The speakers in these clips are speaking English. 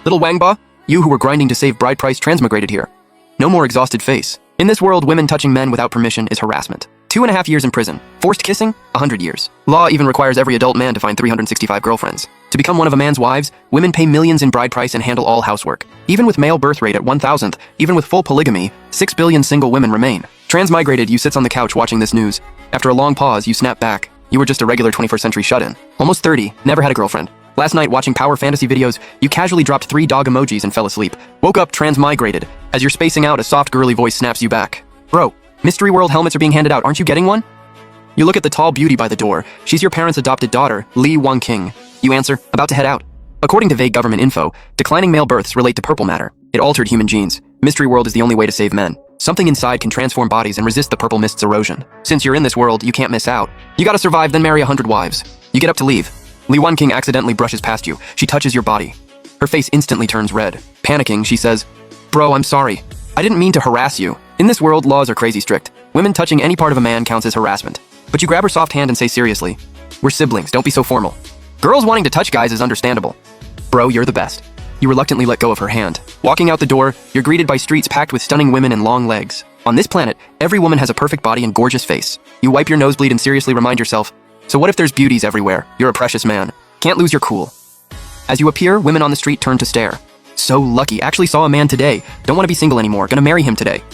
Little Wangba, you who were grinding to save bride price transmigrated here. No more exhausted face. In this world, women touching men without permission is harassment. 2.5 years in prison. Forced kissing? 100 years. Law even requires every adult man to find 365 girlfriends. To become one of a man's wives, women pay millions in bride price and handle all housework. Even with male birth rate at 1,000th, even with full polygamy, 6 billion single women remain. Transmigrated, you sits on the couch watching this news. After a long pause, you snap back. You were just a regular 21st century shut-in. Almost 30, never had a girlfriend. Last night, watching power fantasy videos, you casually dropped 3 dog emojis and fell asleep. Woke up transmigrated. As you're spacing out, a soft girly voice snaps you back. Bro, Mystery World helmets are being handed out, aren't you getting one? You look at the tall beauty by the door. She's your parents' adopted daughter, Li Wangking. You answer, about to head out. According to vague government info, declining male births relate to purple matter. It altered human genes. Mystery World is the only way to save men. Something inside can transform bodies and resist the purple mist's erosion. Since you're in this world, you can't miss out. You gotta survive, then marry 100 wives. You get up to leave. Li Wangking accidentally brushes past you. She touches your body. Her face instantly turns red. Panicking, she says, Bro, I'm sorry. I didn't mean to harass you. In this world, laws are crazy strict. Women touching any part of a man counts as harassment. But you grab her soft hand and say seriously, we're siblings, don't be so formal. Girls wanting to touch guys is understandable. Bro, you're the best. You reluctantly let go of her hand. Walking out the door, you're greeted by streets packed with stunning women and long legs. On this planet, every woman has a perfect body and gorgeous face. You wipe your nosebleed and seriously remind yourself, so what if there's beauties everywhere? You're a precious man. Can't lose your cool. As you appear, women on the street turn to stare. So lucky, actually saw a man today. Don't want to be single anymore, gonna marry him today.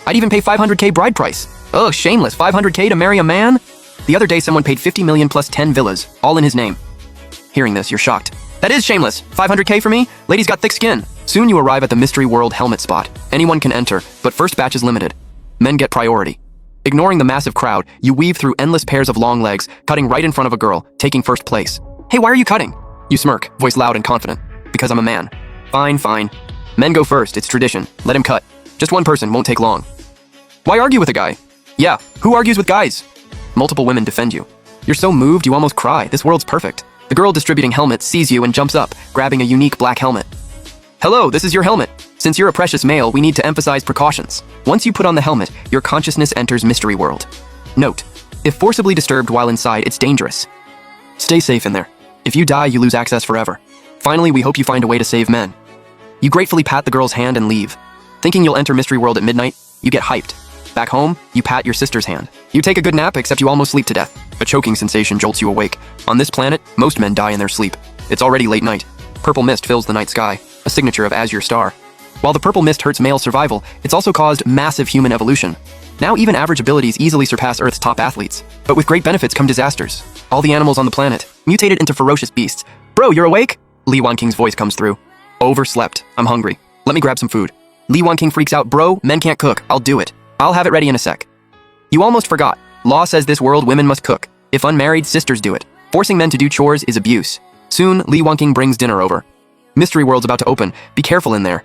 I'd even pay 500K bride price. Ugh, shameless, 500K to marry a man? The other day someone paid 50 million plus 10 villas, all in his name. Hearing this, you're shocked. That is shameless. 500K for me? Lady's got thick skin. Soon you arrive at the Mystery World helmet spot. Anyone can enter, but first batch is limited. Men get priority. Ignoring the massive crowd, you weave through endless pairs of long legs, cutting right in front of a girl, taking first place. Hey, why are you cutting? You smirk, voice loud and confident. Because I'm a man. Fine, fine. Men go first, it's tradition. Let him cut. Just one person, won't take long. Why argue with a guy? Yeah, who argues with guys? Multiple women defend you. You're so moved, you almost cry. This world's perfect. The girl distributing helmets sees you and jumps up, grabbing a unique black helmet. Hello, this is your helmet. Since you're a precious male, we need to emphasize precautions. Once you put on the helmet, your consciousness enters Mystery World. Note, if forcibly disturbed while inside, it's dangerous. Stay safe in there. If you die, you lose access forever. Finally, we hope you find a way to save men. You gratefully pat the girl's hand and leave. Thinking you'll enter Mystery World at midnight, you get hyped. Back home, you pat your sister's hand. You take a good nap, except you almost sleep to death. A choking sensation jolts you awake. On this planet, most men die in their sleep. It's already late night. Purple mist fills the night sky, a signature of Azure Star. While the purple mist hurts male survival, it's also caused massive human evolution. Now even average abilities easily surpass Earth's top athletes. But with great benefits come disasters. All the animals on the planet, mutated into ferocious beasts. Bro, you're awake? Li Wangking's voice comes through. Overslept. I'm hungry. Let me grab some food. Li Wangking freaks out. Bro, men can't cook. I'll do it. I'll have it ready in a sec. You almost forgot. Law says this world women must cook. If unmarried, sisters do it. Forcing men to do chores is abuse. Soon, Li Wangking brings dinner over. Mystery World's about to open. Be careful in there.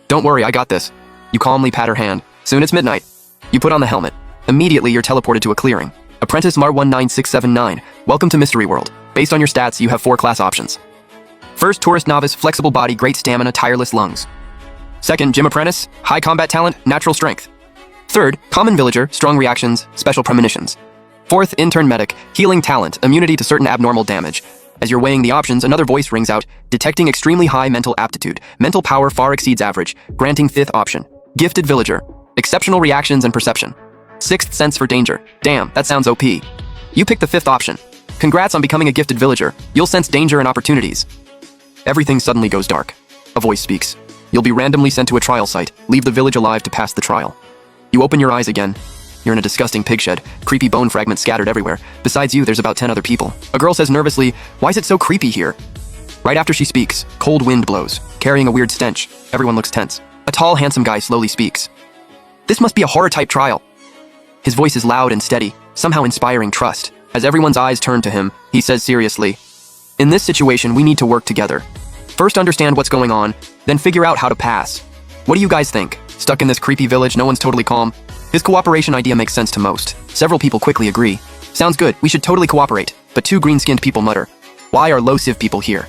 Don't worry, I got this. You calmly pat her hand. Soon it's midnight. You put on the helmet. Immediately, you're teleported to a clearing. Apprentice Mar 19679. Welcome to Mystery World. Based on your stats, you have 4 class options. First, tourist novice, flexible body, great stamina, tireless lungs. Second, gym apprentice, high combat talent, natural strength. Third, common villager, strong reactions, special premonitions. Fourth, intern medic, healing talent, immunity to certain abnormal damage. As you're weighing the options, another voice rings out, detecting extremely high mental aptitude. Mental power far exceeds average, granting 5th option. Gifted villager, exceptional reactions and perception. 6th sense for danger. Damn, that sounds OP. You picked the 5th option. Congrats on becoming a gifted villager. You'll sense danger and opportunities. Everything suddenly goes dark. A voice speaks. You'll be randomly sent to a trial site. Leave the village alive to pass the trial. You open your eyes again. You're in a disgusting pig shed, creepy bone fragments scattered everywhere. Besides you, there's about 10 other people. A girl says nervously, "Why is it so creepy here?" Right after she speaks, cold wind blows, carrying a weird stench. Everyone looks tense. A tall, handsome guy slowly speaks. "This must be a horror-type trial." His voice is loud and steady, somehow inspiring trust. As everyone's eyes turn to him, he says seriously, "In this situation, we need to work together. First understand what's going on, then figure out how to pass. What do you guys think? Stuck in this creepy village, no one's totally calm." His cooperation idea makes sense to most. Several people quickly agree. "Sounds good, we should totally cooperate." But 2 green-skinned people mutter, "Why are low-civ people here?"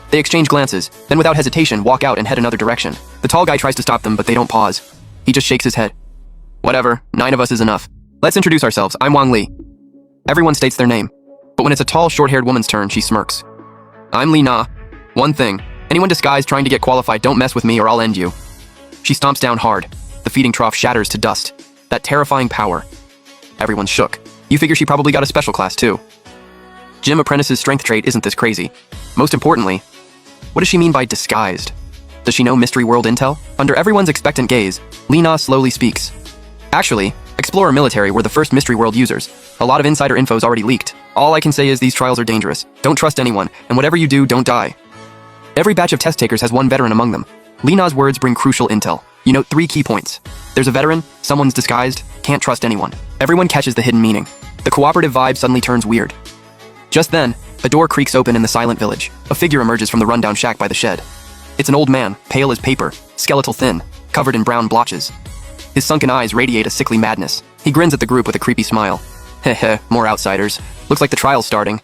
They exchange glances, then without hesitation walk out and head another direction. The tall guy tries to stop them, but they don't pause. He just shakes his head. "Whatever, 9 of us is enough. Let's introduce ourselves. I'm Wang Li." Everyone states their name. But when it's a tall, short-haired woman's turn, she smirks. "I'm Li Na. One thing, Anyone disguised trying to get qualified, don't mess with me or I'll end you. She stomps down hard. The feeding trough shatters to dust. That terrifying power. Everyone's shook. You figure she probably got a special class too. Gym Apprentice's strength trait isn't this crazy. Most importantly, what does she mean by disguised? Does she know Mystery World intel? Under everyone's expectant gaze, Lina slowly speaks. Actually, Explorer Military were the first Mystery World users. A lot of insider info's already leaked. All I can say is these trials are dangerous. Don't trust anyone, and whatever you do, don't die. Every batch of test takers has one veteran among them. Lina's words bring crucial intel. You note 3 key points. There's a veteran, someone's disguised, can't trust anyone. Everyone catches the hidden meaning. The cooperative vibe suddenly turns weird. Just then, a door creaks open in the silent village. A figure emerges from the rundown shack by the shed. It's an old man, pale as paper, skeletal thin, covered in brown blotches. His sunken eyes radiate a sickly madness. He grins at the group with a creepy smile. Heh heh, more outsiders. Looks like the trial's starting.